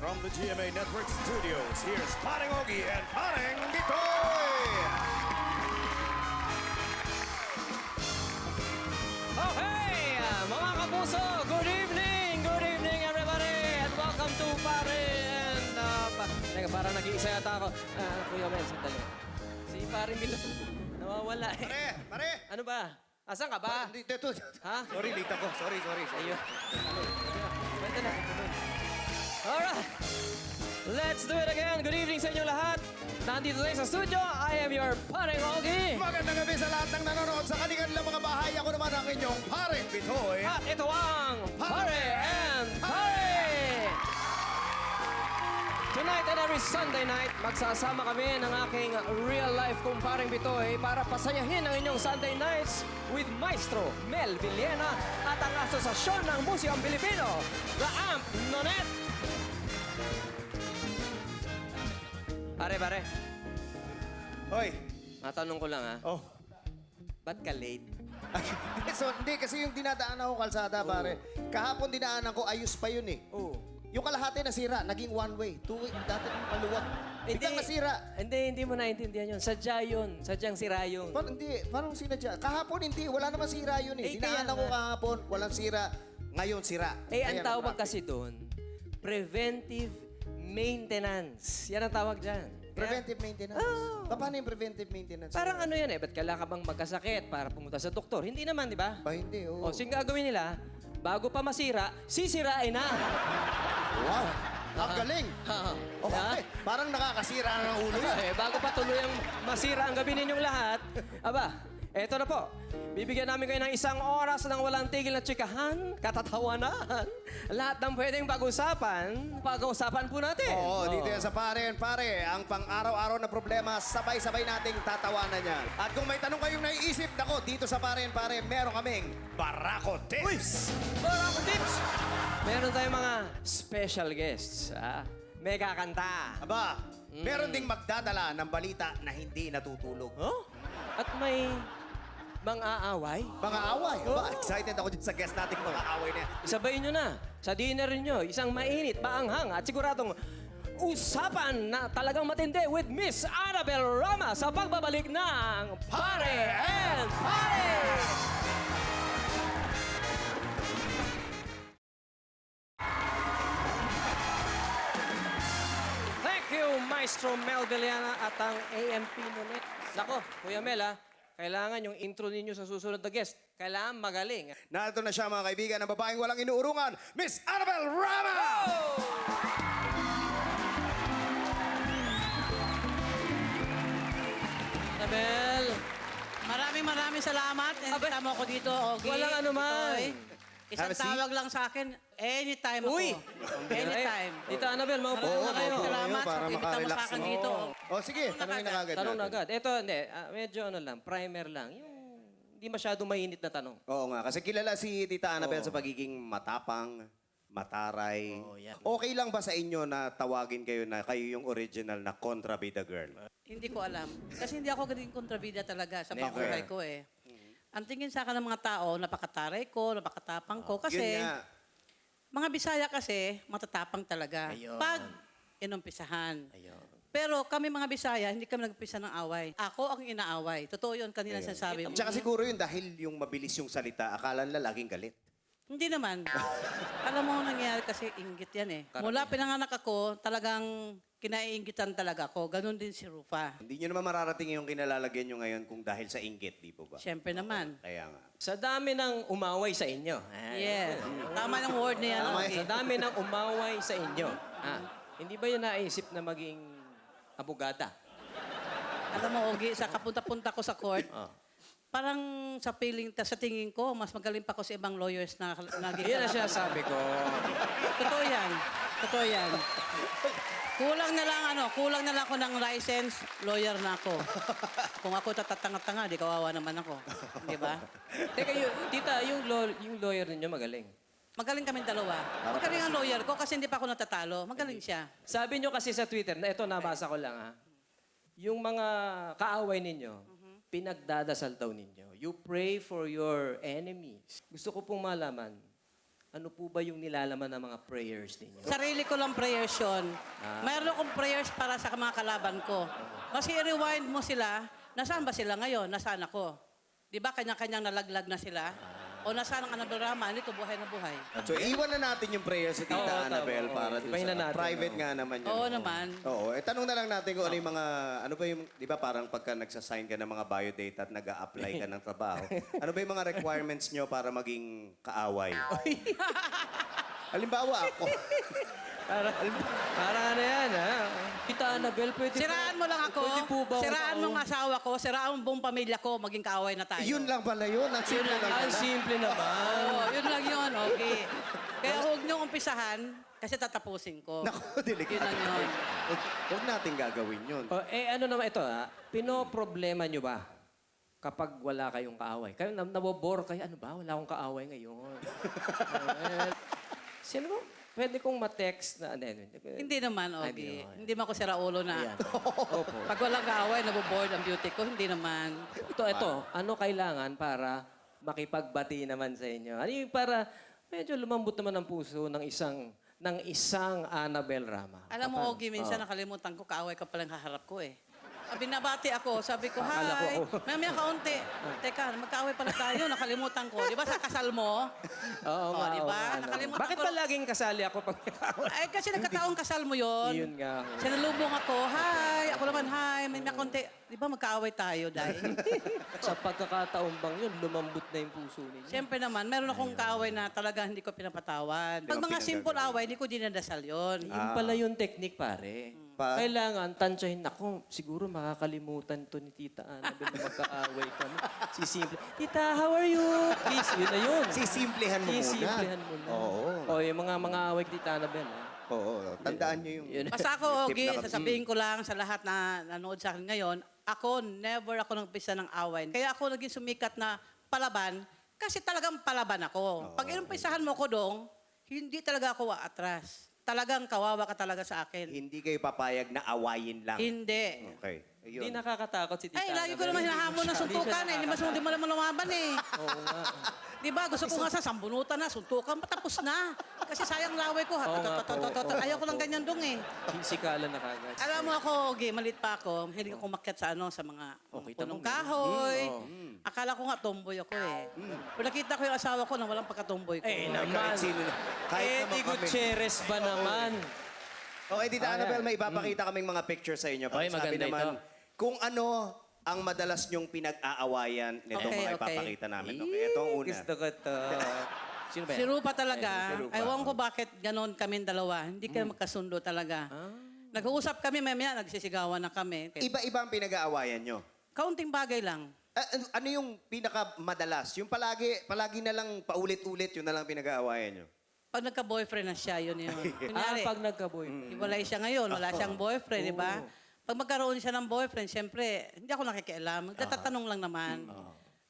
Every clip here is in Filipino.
From the GMA Network Studios, here's Paring Ogie and Paring Bitoy! Okay, mga kapuso, good evening everybody, and welcome to Pare and... Teka, parang nag-iisa yata ako. Kuya Mel, sandali. Si Pare Milo, nawawala eh. Pare! Ano ba? Asan ka ba? Hindi, ito. Ha? Sorry, late ako. Sorry. Ayun. Pwede na. Alright. Let's do it again. Good evening sa inyo lahat. Nandito tayo sa studio. I am your Paring Ogie. Magandang gabi sa lahat ng nanonood sa kanilang mga bahay. Ako naman ang inyong Paring Bitoy. At ito ang Pare and Pare! Tonight and every Sunday night, magsasama kami ng aking real-life kumparing Bitoy para pasayahin ang inyong Sunday nights with Maestro Mel Villena at ang Asosasyon ng Musikang Pilipino, The Amp Nonet. Pare. Hoy. Matanong ko lang ha, Oh. ba't ka late? So, hindi, kasi yung dinadaanan ko kalsada, pare. Kahapon dinaanan ko, ayos pa yun eh. Oo. Yung kalahati nasira, naging one way. Two way, dati maluwag. Biglang nasira. Hindi mo naintindihan yun. Sadyang sira yun. Parang sinadya. Kahapon hindi, wala naman sira yun eh. Eh, kaya Dinaanan ko nga. kahapon, walang sira. Ngayon sira. Eh, ang Kaya tawag na-traffic. kasi doon, preventive maintenance. Yan ang tawag dyan. Preventive maintenance. Oh. Paano yung preventive maintenance? Parang ano yan eh, ba't kailangan ka bang magkasakit para pumunta sa doktor? Hindi naman, di ba? Ba hindi, oo. O, sing gagawin nila, bago pa masira, sisirain na. Wow. Ang galing. Ha? Okay. Parang nakakasira ng ulo yun. Eh, bago pa tuluyang masira ang gabi ninyong lahat, aba, eto na po. Bibigyan namin kayo ng 1 oras ng walang tigil na tsikahan, katatawanan. Lahat ng pwedeng pag-usapan po natin. Oo, dito yan sa Pare and Pare. Ang pang-araw-araw na problema, sabay-sabay nating tatawanan yan. At kung may tanong kayong naiisip, nako, dito sa Pare and Pare, meron kaming Barako Tips. Barako Tips! Meron tayong mga special guests. May kakanta. Aba, meron ding magdadala ng balita na hindi natutulog. Oh? At may mang-aaway. Mga away. Aba, excited ako dyan sa guest nating mga away na yan. Isabayin nyo na sa dinner nyo, isang mainit, maanghang at siguradong usapan na talagang matindi with Miss Annabel Rama sa pagbabalik ng Pare and Pare! Thank you, Maestro Mel Villena at ang AMP Nonet. Nako, Kuya Mel kailangan yung intro ninyo sa susunod na guest. Kailangan magaling. Narito na siya mga kaibigan ng babaeng walang inuurungan, Miss Annabel Rama! Annabel! Maraming salamat. Abay. Tama ko dito, Ogie. Walang anuman. Ito'y Isang Have a seat. tawag lang sa akin, anytime ako. Uy! Anytime. Tita Annabel, maupo na kayo. maupo. Salamat Para sa ibita mo makarelax sa akin na. dito. O sige, tanongin na agad Tanong na natin. agad. Ito, hindi. Medyo ano lang, primer lang. Yung hindi masyado mainit na tanong. Oo nga, kasi kilala si Tita Annabel sa pagiging matapang, mataray. Okay lang ba sa inyo na tawagin kayo na kayo yung original na kontrabida girl? Hindi ko alam. Kasi hindi ako ganun kontrabida talaga sa Never. pakuhay ko eh. Ang tingin sa akin ng mga tao, napakataray ko, napakatapang ko. Kasi, Yun nga. mga Bisaya kasi, matatapang talaga. Ayun. Pag inumpisahan. Ayun. Pero kami mga Bisaya, hindi kami nagpisa ng away. Ako ang inaaway. Totoo yun, kanina sinasabi mo. Tsaka siguro yun dahil yung mabilis yung salita, akala nila laging galit. Hindi naman. Alam mo nangyayari kasi inggit yan eh. Mula pinanganak ako, talagang kinaiinggitan talaga ako. Ganon din si Rufa. Hindi nyo naman mararating yung kinalalagyan nyo ngayon kung dahil sa inggit, di po ba? Siyempre naman. Kaya nga. Sa dami ng umaway sa inyo. Yes. Tama ng word na yan. Tama Ogie. Sa dami ng umaway sa inyo. Hindi ba yun naisip na maging abogada? Alam mo, Ogie, sa kapunta-punta ko sa court, parang sa sa tingin ko, mas magaling pa ko sa ibang lawyers na Yan ang sinasabi ko. Totoo yan. Totoo yan. Kulang na lang ako ng license, lawyer na ako. Kung ako tatatanga-tanga, di kawawa naman ako. Di ba? Teka, tita, yung lawyer ninyo magaling. Magaling kaming dalawa. Magaling ang lawyer ko kasi hindi pa ako natatalo. Magaling siya. Sabi nyo kasi sa Twitter, na ito nabasa ko lang yung mga kaaway ninyo, pinagdadasal daw ninyo. You pray for your enemies. Gusto ko pong malaman, ano po ba yung nilalaman ng mga prayers ninyo? Sarili ko lang prayers yun. Mayroon akong prayers para sa mga kalaban ko. Kasi i-rewind mo sila, nasaan ba sila ngayon? Nasaan ako? Di ba kanya-kanyang nalaglag na sila? O nasaan ang Annabel Rama? Dito, buhay na buhay. So, iwan na natin yung prayer si Tita Oo, Annabel tama, para oo. dun Ibahin sa na natin, private oo. nga naman yun. Oo naman. Oo, tanong na lang natin kung ano yung mga, ano ba yung, di ba parang pagka nagsasign ka ng mga biodata at nag-a-apply ka ng trabaho, ano ba yung mga requirements nyo para maging kaaway? Halimbawa ako. Parang ano yan, ha? Tita Annabel, pwede Siraan mo lang ako. Pwede po ba Siraan mo ang asawa ko. Siraan mo buong pamilya ko. Maging kaaway na tayo. Yun lang pala yun. Ang simple lang. Ang simple naman. Oo, yun lang yun. Okay. Kaya huwag niyong umpisahan kasi tatapusin ko. Naku, delikado. Yun lang yun. Huwag natin gagawin yun. Ano naman ito, ha? Pinoproblema nyo ba kapag wala kayong kaaway? Kayo, nabobore kayo, ano ba? Wala akong kaaway ngayon. Sino ba? Pwede kong ma-text na, Hindi naman, Ay, okay. di Hindi man ko sira ulo na. Ayan. Opo. Pag walang kaaway, naboboard ang beauty ko. Hindi naman. Ito, ano kailangan para makipagbati naman sa inyo? Ano yung para medyo lumambot naman ang puso ng isang Annabel Rama? Alam mo, Ogie, minsan nakalimutan ko, kaaway ka palang haharap ko eh. Binabati ako, sabi ko, Akala ko hi. ako. Mamaya kaunti. Teka, magkaaway pala tayo, nakalimutan ko. Di ba sa kasal mo? Oo Oh, di ba? ano. Nakalimutan Bakit ko. ba laging kasali ako pag may kaaway? Ay, kasi nagkataong kasal mo yon. Yun nga. Sinalubong ako, hi. Ako naman, hi. May kaunti. Di ba magkaaway tayo dahil? Sa pagkakataon bang yun, lumambot na yung puso ninyo? Siyempre naman, meron akong kaaway na talaga hindi ko pinapatawan. Pag mga simple away, hindi ko dinadasal yon. Yun pala yung technique, pare. Kailangan, tansyahin ako. Siguro makakalimutan to ni Tita Annabel na magkaaway kami. Si Simple, Tita, how are you? Please, yun na yun. Sisimplihan mo muna. Sisimplihan mo na. Oo. O, yung mga away kay Tita Annabel, ha? Oo. Tandaan nyo yung... Yun. Basta tip ako, Ogie, na- sasabihin ko lang sa lahat na nanood sa akin ngayon, ako, never ako nagpisa ng away. Kaya ako naging sumikat na palaban kasi talagang palaban ako. Pag inumpisahan mo ko dong, hindi talaga ako atras. Talagang kawawa ka talaga sa akin. Hindi kayo papayag na awayin lang. Hindi. Okay. Ayun. Hindi nakakatakot si Tita Ay, lagi ko Annabel. naman hinahamon ng suntukan eh. Hindi mo naman lumaban eh. Oo nga. Di ba? Gusto ko nga sa sambunutan na, suntukan, patapos na. Kasi sayang laway ko. Oo nga po. Ayaw ko lang ganyan dong eh. Sikalan na kagad. Alam mo ako, okay, malit pa ako. Hindi ako umakyat sa sa mga Okay, punong tanong. kahoy. Akala ko nga tomboy ako eh. Pero nakita ko yung asawa ko na walang pagkatomboy ko. Kahit sino na. Kahit naman kami. Gutierrez ba naman? Okay, Tita Annabel, may ipapakita kaming mga picture sa inyo. Okay, Sabi maganda naman, ito. kung ano ang madalas nyong pinag-aawayan nito Okay, mga okay. ipapakita namin. Okay, ito ang una. Gusto ko to. Sino ba Si yan? Rupa talaga, Si Rupa. ewan ko bakit ganon kami dalawa. Hindi kayo magkasundo talaga. Nag-uusap kami, mamaya nagsisigawan na kami. Iba-iba ang pinag-aawayan nyo. Kaunting bagay lang. Ano yung pinakamadalas? Yung palagi na lang paulit-ulit, yun na lang pinag-aawayan nyo. Pag nagka-boyfriend na siya, yun yun. Kunyari, Pag nagka-boy. hiwalay siya ngayon, wala siyang boyfriend, di ba? Pag magkaroon siya ng boyfriend, siyempre, hindi ako nakikialam. Magtatanong lang naman.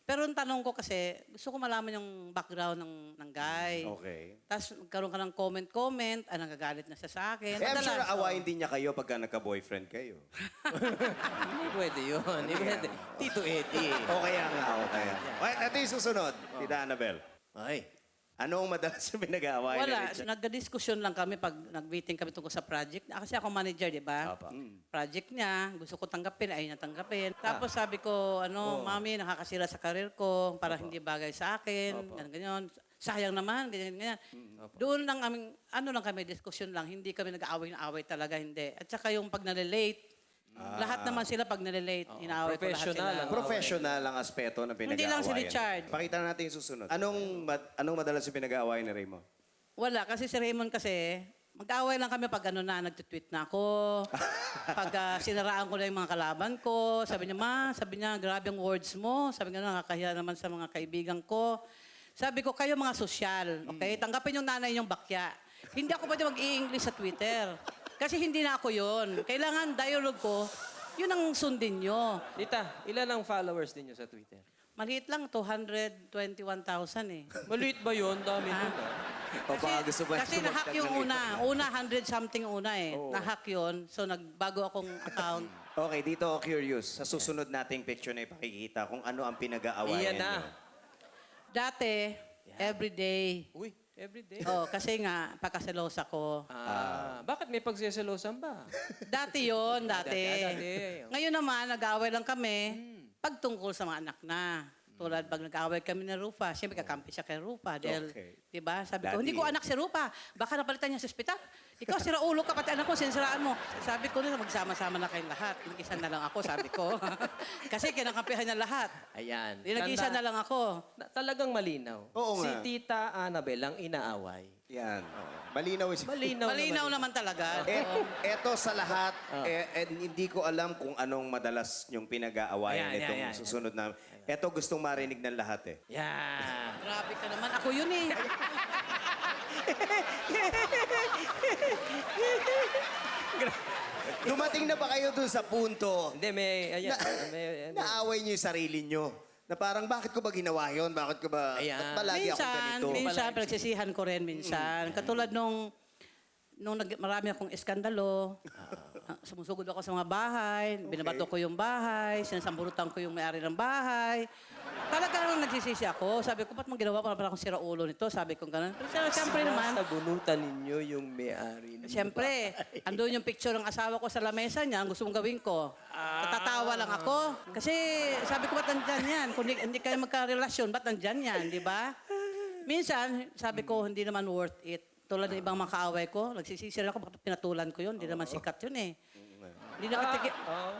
Pero ang tanong ko kasi, gusto ko malaman yung background ng guy. Okay. Tapos magkaroon ka ng comment, nagagalit na siya sa akin. I'm sure Madalas, awayin din niya kayo pagka nagka-boyfriend kayo. Hindi pwede yun. Hindi pwede. Tito Eddie. Okay nga, okay. Okay, ito yung susunod, Tita Annabel. Ay. Anong madalas yung pinag-aawayan Wala, ni Richard? nagka-diskusyon lang kami pag nag-meeting kami tungkol sa project. Kasi ako manager, di ba? Apa. Project niya, gusto ko tanggapin, ayaw niya tanggapin. Tapos sabi ko, mami, nakakasira sa karir ko, para hindi bagay sa akin, ganyan. Sayang naman, ganyan. Doon lang kami, diskusyon lang, hindi kami nag-aaway na away talaga, hindi. At saka yung pag nalilate, lahat naman sila pag nalilate, inaaway ko lahat Professional sila. lang. Professional ang aspeto ng pinag-aawayan. Hindi lang si Richard. Pakita na natin yung susunod. Anong madalas yung pinag-aawayan ni Raymond? Wala, kasi si Raymond kasi, mag-away lang kami pag nagtitweet na ako. Pag sinaraan ko na yung mga kalaban ko. Sabi niya, grabe ang words mo. Sabi niya, nakakahiya naman sa mga kaibigan ko. Sabi ko, kayo mga sosyal, okay? Tanggapin yung nanay yung bakya. Hindi ako pwede mag-i-English sa Twitter. Kasi hindi na ako yun. Kailangan dialogue ko, yun ang sundin nyo. Tita, ilan ang followers ninyo sa Twitter? Maliit lang, 221,000 eh. Maliit ba yun? Dami nun, O baka gusto ba Kasi nahack yung una. Una, 100 something una eh. Nahack yun. So nagbago akong account. Okay, dito ako curious. Sa susunod nating picture na ipakikita kung ano ang pinag-aawayan Iyan na. niyo. Dati, everyday. Uy, Every day. Oh, kasi nga, pagkaselosa ko. Bakit may pagseselosan ba? Dati yon dati. Dati. Ngayon naman, nag-aaway lang kami pagtungkol sa mga anak na. Tulad pag nag-aaway kami ni Rufa, siyempre kakampi siya kay Rufa. Dahil, Okay. di ba? Sabi ko, Dati. hindi ko anak si Rufa. Baka napalitan niya sa ospital. Ikaw, sira ulo ka, pati anak ko, sinsiraan mo. Sabi ko na, magsama-sama na kayong lahat. Nag-isa na lang ako, sabi ko. Kasi kinakampihan niya lahat. Ayan. Nag-isa na lang ako. Talagang malinaw. Oo Si nga. Tita Annabel ang inaaway. Yan. Malinaw. Malinaw naman talaga. Eto sa lahat, hindi ko alam kung anong madalas yung pinag-aawayan Ayan, itong ayan. susunod na. Eto gustong marinig ng lahat eh. Yan. Grabe ka naman. Ako yun eh. Dumating na ba kayo dun sa punto Hindi, may... Ayan. naaway niyo yung sarili niyo? Na parang, bakit ko ba ginawa yun? Bakit ko ba, Ayan. ba't palagi ako ganito? Minsan, pinagsisihan ko rin minsan. Katulad nung marami akong eskandalo, sumusugod ako sa mga bahay, binabato ko yung bahay, sinasamburutan ko yung may-ari ng bahay. Talagang nagsisisi ako. Sabi ko, ba't mo ginawa ko na parang akong sira ulo nito? Sabi ko gano'n. Pero siyempre naman, Sabunutan ninyo yung may-ari. siyempre, andun yung picture ng asawa ko sa lamesa niya, ang gusto mong gawin ko. Natatawa lang ako. Kasi sabi ko, ba't nandyan yan? Kung hindi kayo magkarelasyon, ba't nandyan yan? Di ba? Minsan, sabi ko, hindi naman worth it. Tulad ng ibang mga kaaway ko, nagsisisi ako, bakit pinatulan ko yun? Hindi naman sikat yun eh. Hindi nakatikim.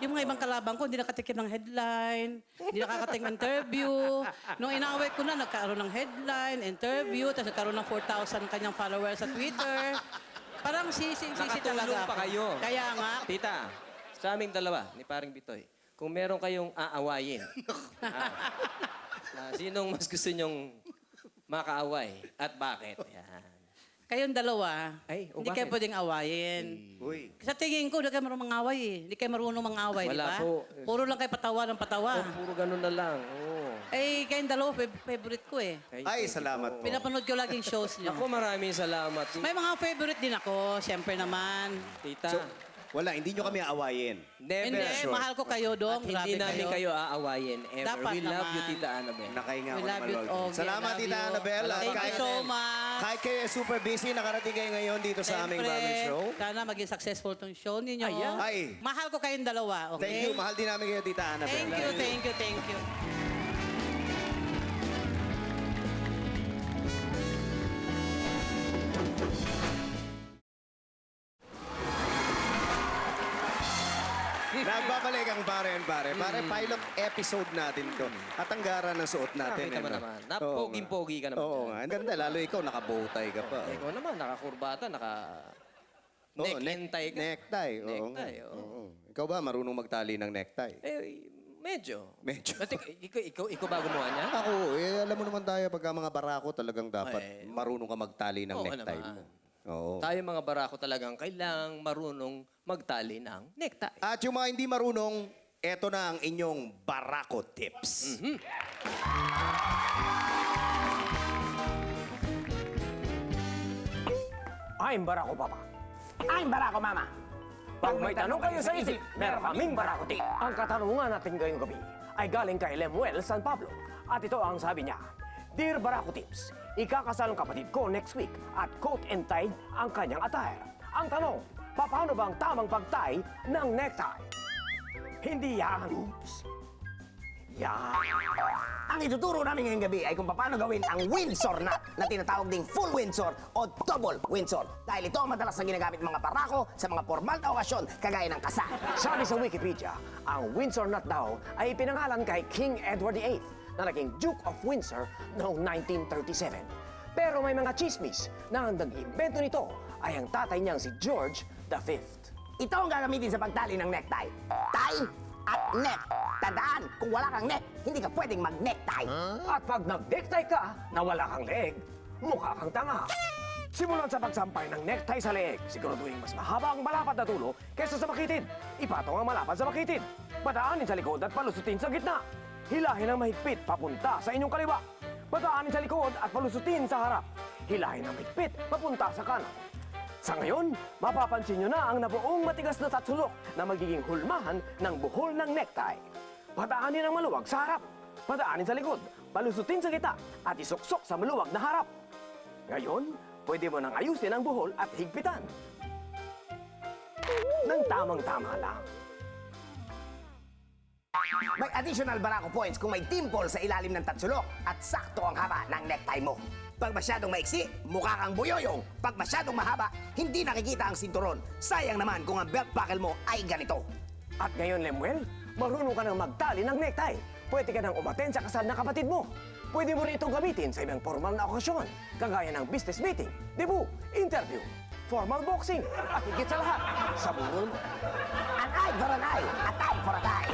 Yung mga ibang kalabang ko, hindi nakatikim ng headline, hindi nakakating interview. Nung inaaway ko na, nagkaroon ng headline, interview, tapos nagkaroon ng 4,000 kanyang followers sa Twitter. Parang sisi Nakatulong talaga pa ako. kayo. Kaya nga, Tita, sa aming dalawa, ni Paring Bitoy, kung meron kayong aawayin, sinong mas gusto nyong makaaway at bakit? Yan. kayong dalawa, Ay, hindi bakit? kayo pwedeng awayin. Uy. Sa tingin ko, hindi kayo marunong mangaway eh. Hindi kayo marunong mangaway, di Wala ba? po. Puro lang kayo patawa ng patawa. Puro ganun na lang. Oo. Eh, kayong dalawa, favorite ko eh. Ay, salamat po. Pinapanood ko laging shows niyo. Ako, maraming salamat. May mga favorite din ako, siyempre naman. Tita, So, wala, hindi nyo kami aawayin. never Hindi, sure. mahal ko kayo, Dong. At hindi Grabe namin kayo aawayin ever. Dapat We love you, naman. Tita Annabel. Nakahinga We ako love naman, you, Lord. Ogie. Salamat, I love Tita you. Annabel. At Thank you so much. Kahit kayo super busy, nakarating kayo ngayon dito sa aming bagong show. Sana maging successful tong show ninyo. Ayan. Ay. Mahal ko kayong dalawa, okay? Thank you. Mahal din namin kayo, Tita Annabel. Thank you, thank you, thank you. Nagbabalik ang Pare and Pare. Pare, pilot episode natin to. At ang gara ng suot natin. Nakita mo ano? naman. Oo Napoging-pogi ka nga. naman Oo dyan. nga. Ang ganda. Lalo ikaw, nakabowtie ka pa. Ikaw naman, nakakurbata, Oo, neck-and-tie ka. Necktie. Oo. Necktie, nga. oo. Oo. Ikaw ba marunong magtali ng necktie? Medyo. Medyo. But ikaw ba gumawa niya? Ako, alam mo naman tayo, pagka mga barako talagang dapat Ay, marunong ka magtali ng oo necktie naman. mo. Oo. Tayo mga barako talagang kailangang marunong magtali ng necktie. At yung mga hindi marunong, eto na ang inyong barako tips. I'm Barako Papa. I'm Barako Mama. Pag may tanong kayo sa isip, meron kaming Barako Tip. Ang katanungan natin ngayong gabi ay galing kay Lemuel San Pablo. At ito ang sabi niya, Dear Barako Tips, ikakasal ang kapatid ko next week at coat and tie ang kanyang attire. Ang tanong, paano ba ang tamang pag-tie ng necktie? Hindi yan. Yan. Ang ituturo namin ngayong gabi ay kung paano gawin ang Windsor knot na tinatawag ding full Windsor o double Windsor. Dahil ito ang madalas na ginagamit ng mga barako sa mga formal na okasyon kagaya ng kasal. Sabi sa Wikipedia, ang Windsor knot daw ay pinangalan kay King Edward VIII na naging Duke of Windsor noong 1937. Pero may mga chismis na ang nag-imbento nito ay ang tatay niyang si George V. Ito ang gagamitin sa pagtali ng necktie. Tie at neck. Tandaan, kung wala kang neck, hindi ka pwedeng mag-necktie. At pag nag-necktie ka na wala kang leeg, mukha kang tanga. Simulan sa pagsampay ng necktie sa leeg, siguraduhin mas mahaba ang malapad na dulo kaysa sa makitid. Ipatong ang malapad sa makitid. Padaanin sa likod at palusutin sa gitna. Hilahin ang mahigpit papunta sa inyong kaliwa. Padaanin sa likod at palusutin sa harap. Hilahin ang mahigpit papunta sa kanan. Sa ngayon, mapapansin nyo na ang nabuong matigas na tatsulok na magiging hulmahan ng buhol ng necktie. Padaanin ang maluwag sa harap. Padaanin sa likod, palusutin sa gitna at isuksok sa maluwag na harap. Ngayon, pwede mo nang ayusin ang buhol at higpitan. Nang tamang-tama lang. May additional Barako points kung may dimple sa ilalim ng tatsulok at sakto ang haba ng necktie mo. Pag masyadong maiksi, mukha kang buyoyong. Pag masyadong mahaba, hindi nakikita ang sinturon. Sayang naman kung ang belt buckle mo ay ganito. At ngayon, Lemuel, marunong ka nang magtali ng necktie. Pwede ka nang umaten sa kasal ng kapatid mo. Pwede mo rin itong gamitin sa ibang formal na okasyon, kagaya ng business meeting, debut, interview, formal boxing, at higit sa lahat, sa burol mo. An eye for an eye, a tie for a tie.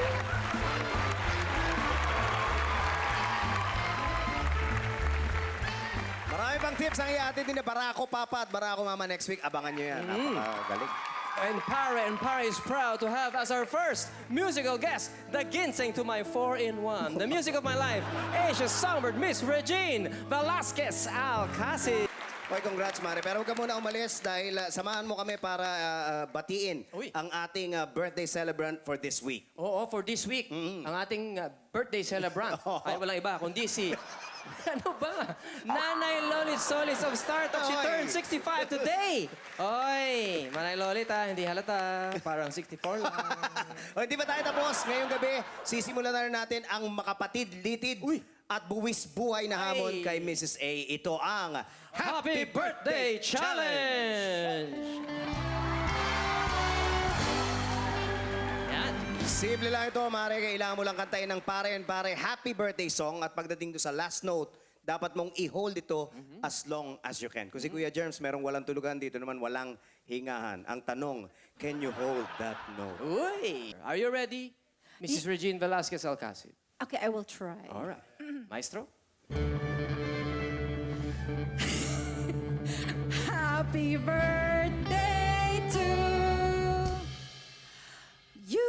Marami pang tips ang iatid ni Barako Papa at Barako Mama next week. Abangan nyo yan. Napakagaling. And Pare is proud to have as our first musical guest, the ginseng to my 4-in-1, the music of my life, Asia's songbird, Miss Regine Velasquez Alcacid. Okay, congrats, Mare. Pero huwag ka muna umalis dahil samahan mo kami para batiin Uy. ang ating birthday celebrant for this week. Oo, for this week, ang ating birthday celebrant ay walang iba kundi si... Ano ba? Nanay Lolit Solis of Startup. She Oy. turned 65 today. Oy, Manay Lolit hindi halata. Parang 64 lang. O, hindi pa tayo tapos. Ngayong gabi, sisimulan na rin natin ang makapatid, litid, at buwis buhay na hamon Ay. kay Mrs. A. Ito ang Happy Birthday Challenge! Yan. Simple lang ito, Mare. Kailangan mo lang kantayin ng Pare and Pare Happy Birthday song at pagdating do sa last note, dapat mong i-hold ito as long as you can. Kasi Kuya Germs, merong walang tulugan dito naman, walang hingahan. Ang tanong, can you hold that note? Uy! Are you ready? Mrs. Regine Velasquez Alcacid. Okay, I will try. All right. Maestro? Happy birthday to you.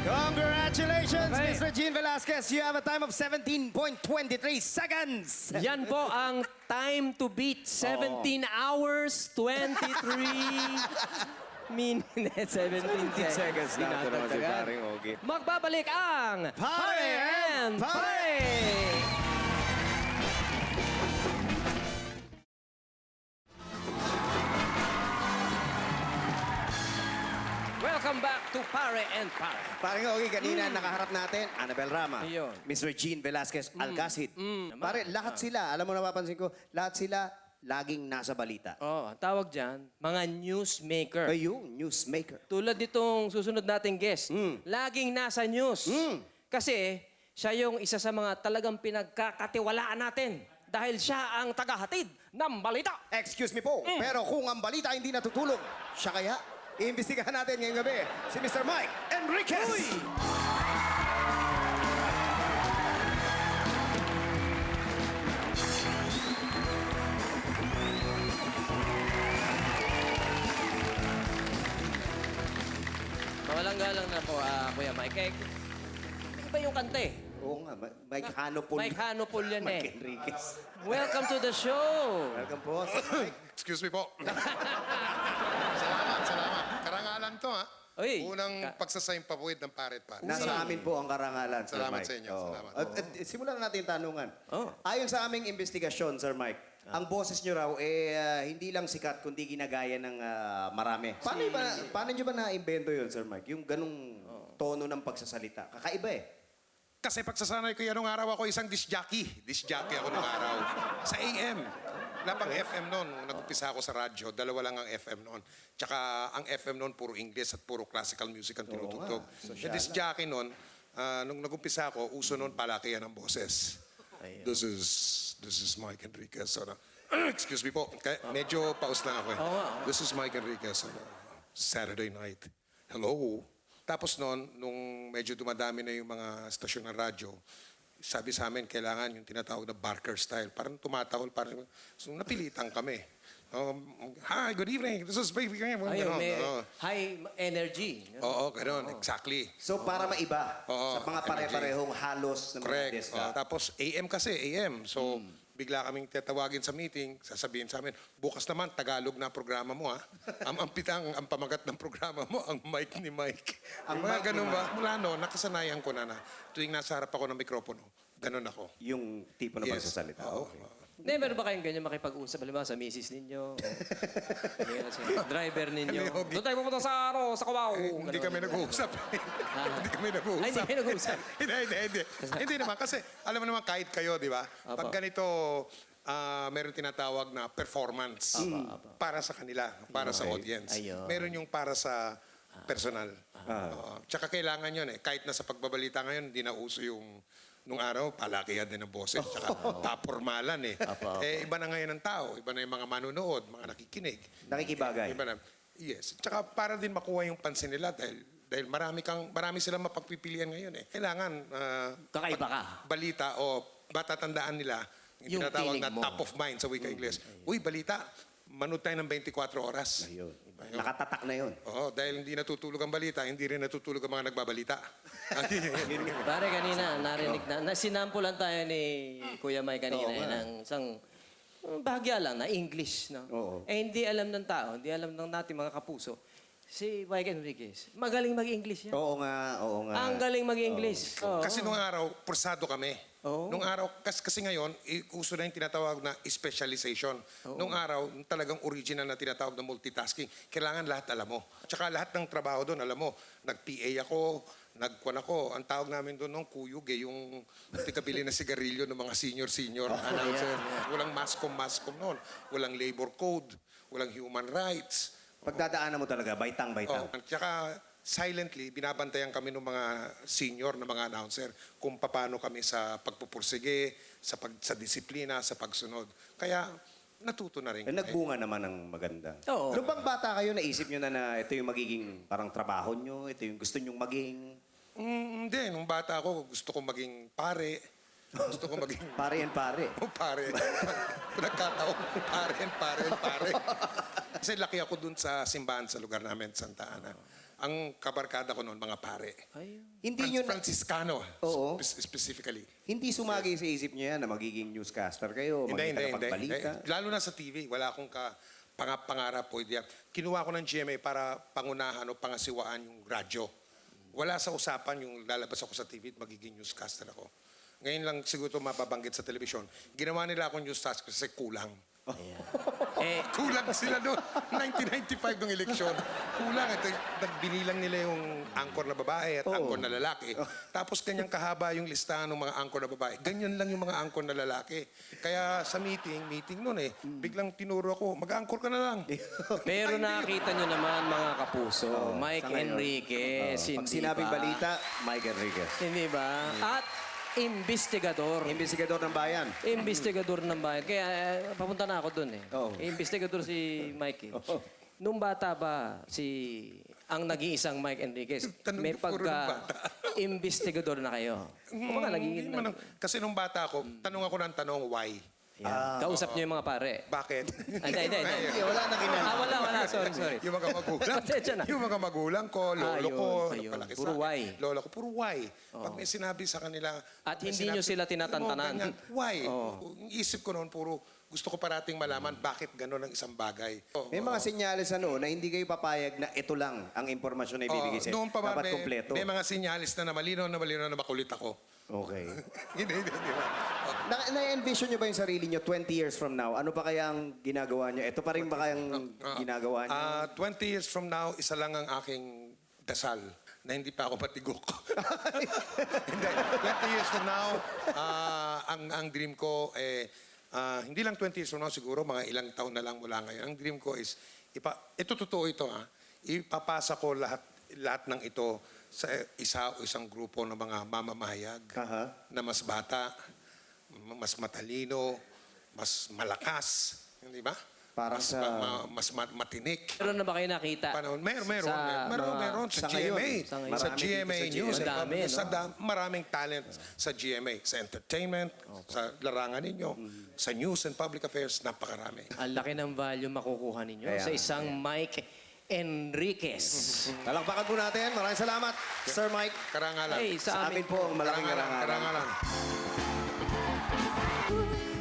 Congratulations, Okay. Miss Regine Velasquez. You have a time of 17.23 seconds. Yan po ang time to beat. 17 hours, 23 minutes, 17 seconds na. Ito naman si Dinadagdagan. paring Ogie. Magbabalik ang Pare and Pare! Welcome back to Pare and Pare. Parang Ogie, kanina nakaharap natin, Annabel Rama, Ayun. Miss Regine Velasquez Alcacid. Pare, lahat sila, alam mo napapansin ko, lahat sila laging nasa balita. Oh, ang tawag dyan, mga newsmaker. Ayun, newsmaker. Tulad nitong susunod nating guest, laging nasa news. Kasi siya yung isa sa mga talagang pinagkakatiwalaan natin. Dahil siya ang tagahatid ng balita. Excuse me po, pero kung ang balita hindi natutulog, siya kaya? Iimbestigahan natin ngayong gabi si Mr. Mike Enriquez. Mawalang galang na po, Kuya Mike. Eh, iba yung kanta eh. Oo nga, Mike Hanopol. Mike Hanopol yan eh. Mike Enriquez. Welcome to the show. Welcome po, Sir Mike. Excuse me po. salamat. Karangalan to, ha? Uy. Unang pagsasaimpawid ng paret pa. Nasa amin po ang karangalan, Sir Salamat Mike. sa inyo, Oo. salamat. At simulan na natin yung tanungan. Oh. Ayon sa aming investigasyon, Sir Mike, ang boses nyo raw, hindi lang sikat, kundi ginagaya ng marami. Paano nyo ba na-invento yun, Sir Mike? Yung ganong tono ng pagsasalita. Kakaiba eh. Kasi pagsasanay ko yan nung araw ako isang disc jockey. Disc jockey ako nung araw. Sa AM. Lapang FM noon. Nung nag-umpisa ako sa radyo, dalawa lang ang FM noon. Tsaka ang FM noon, puro English at puro classical music ang tinutugtog. Yung disc jockey noon, nung nag-umpisa ako, uso noon palakihan ng boses. This is Mike Enriquez. Excuse me po. Kaya medyo paus lang ako eh. This is Mike Enriquez on a Saturday night. Hello. Tapos noon, nung medyo dumadami na yung mga stasyon ng radyo, sabi sa amin, kailangan yung tinatawag na barker style. Parang tumatahol, parang... So, napilitan kami. Hi, good evening. This is Baby Graham. Ayun, may Oo. high energy. Oo, ganun. Exactly. So para maiba Oo, sa mga pare-parehong halos ng mga Correct. deska. Tapos AM kasi, AM. So, bigla kaming tatawagin sa meeting, sasabihin sa amin, bukas naman, Tagalog na ang programa mo, ha? ang pamagat ng programa mo, ang mic ni Mike. Ang Yung mga mic ni ganun ba? Mula no, nakasanayan ko na tuwing nasa harap ako ng mikropono, ganun ako. Yung tipo ng Yes. pagsasalita. Oo. Okay. Hindi, meron ba kayong ganyan makipag-usap? Halimbawa sa misis ninyo, o kaya sa driver ninyo. Hindi, okay. Doon tayo pumunta sa, sa Cubao. Hindi kami nag-uusap. Hindi kami nag-uusap. Ay, hindi kayo nag-uusap. Hindi. Hindi naman. Kasi alam mo naman, kahit kayo, di ba? Pag ganito, meron tinatawag na performance para sa kanila, para sa audience. Ayun. Meron yung para sa personal. Tsaka kailangan yun eh. Kahit na sa pagbabalita ngayon, hindi na uso yung nung araw, palakihan din ng boses, tsaka tapormalan eh. Eh, iba na ngayon ang tao, iba na yung mga manunood, mga nakikinig. Nakikibagay. Iba na. Yes. Tsaka para din makuha yung pansin nila dahil marami silang mapagpipilian ngayon eh. Kailangan Kakaiba ka. balita o matatandaan nila Yung yung tinatawag feeling na mo. top of mind sa wika Ingles. Uy, balita, manood tayo ng 24 oras. Ayun. Nakatatak na yun. Oo, dahil hindi natutulog ang balita, hindi rin natutulog ang mga nagbabalita. Pare, kanina, narinig na sinampulan tayo ni Kuya Mike kanina ng isang bahagya lang na English. No? Oo. Eh, hindi alam ng tao, hindi alam ng natin mga kapuso. Si Mike Enriquez, magaling mag-English yan. Oo nga. Ang galing mag-English. Oo. Kasi nung araw, pursado kami. Oo. Nung araw, kasi ngayon, uso na yung tinatawag na specialization. Nung araw, talagang original na tinatawag na multitasking. Kailangan lahat alam mo. Tsaka lahat ng trabaho doon, alam mo, nag-PA ako, nagkuhan ako. Ang tawag namin doon nung kuyug yung tikabili na sigarilyo ng mga senior announcer. Walang mascom noon. Walang labor code. Walang human rights. Pagdadaanan mo talaga, baitang-baitang. Tsaka silently, binabantayan kami ng mga senior na mga announcer kung paano kami sa pagpupursige, sa disiplina, sa pagsunod. Kaya natuto na rin. Eh, nagbunga naman ng maganda. Oo. Nung bang bata kayo, naisip nyo na ito yung magiging parang trabaho nyo, ito yung gusto nyong maging Hindi, nung bata ako, gusto ko maging pare. Gusto ko maging pare and pare. pare. Nagkataon, pare. Kasi laki ako dun sa simbahan sa lugar namin, Santa Ana. Ang kabarkada ko noon, mga pare. Hindi nyo na, Franciscano, Oo. specifically. hindi sumagi sa isip nyo yan na magiging newscaster kayo, Hindi. magpagbalita. Lalo na sa TV, wala akong pangarap po diyan. Kinuha ko ng GMA para pangunahan o pangasiwaan yung radyo. Wala sa usapan yung lalabas ako sa TV at magiging newscaster ako. Ngayon lang siguro ito mababanggit sa telebisyon. Ginawa nila akong newscaster kasi kulang. Eh, Kulang sila noon. 1995 ng eleksyon. Kulang. Ito, nagbinilang nila yung angkor na babae at angkor na lalaki. Tapos ganyang kahaba yung listahan ng mga angkor na babae. Ganyan lang yung mga angkor na lalaki. Kaya sa meeting noon biglang tinuro ako, mag-angkor ka na lang. pero nakita nyo naman mga kapuso, Mike sa ngayon. Enriquez, Pag hindi sinabing ba? balita, Mike Enriquez. Hindi ba? At investigador. Investigador ng bayan. Investigador ng bayan. Kaya papunta na ako doon eh. Oo. Investigador si Mike. Nung bata ba ang nag-iisang Mike Enriquez, Tanong may niyo puro nung bata. investigador na kayo? O baka Hindi naging... naman. Kasi nung bata ako, tanong ako ng tanong, why? Yan. Kausap niyo yung mga pare. Bakit? Hindi. Wala na kinala. Wala. Sorry. Yung mga magulang. Pasensya na. Yung mga magulang ko, lolo ko, Ayun. palaki sa Puro akin. why. Lola ko, puro why. Pag may sinabi sa kanila... At may hindi nyo sila "Alam mo, tinatantanan." ganyan." Why? Yung isip ko noon, puro gusto ko parating malaman bakit gano'n ang isang bagay. May mga senyales ano na hindi kayo papayag na ito lang ang impormasyon na ibibigay sa'yo. Noon pa ba, Dapat kompleto. may mga sinyalis na malinaw na makulit ako. Okay. Hindi ba? Na-envision nyo ba yung sarili nyo 20 years from now? Ano pa kaya ang ginagawa nyo? Ito pa rin ba kayang ginagawa nyo? 20 years from now, isa lang ang aking dasal na hindi pa ako matigok. Hindi. 20 years from now, ang dream ko, hindi lang 20 years from now, siguro mga ilang taon na lang mula ngayon. Ang dream ko is, ito totoo ito, ipapasa ko lahat ng ito sa isang grupo ng mga mamamahayag Aha. na mas bata, mas matalino, mas malakas, hindi ba? Para mas, sa- mas matinik. Meron na ba kayo nakita? Meron. Sa mga Meron. background sa Sa ngayon. GMA. Sa ngayon. Sa Marami GMA dito sa News. GMA. Madami, no? Maraming talent sa GMA. Sa entertainment, sa larangan ninyo, sa news and public affairs, napakarami. Ang laki ng value makukuha ninyo Kaya sa isang Mike Enriquez. Palakpakan po natin. Maraming salamat, Sir Mike. Karangalan. Hey, Sa amin po, ang malaking Karangalan. karangalan. Karangalan.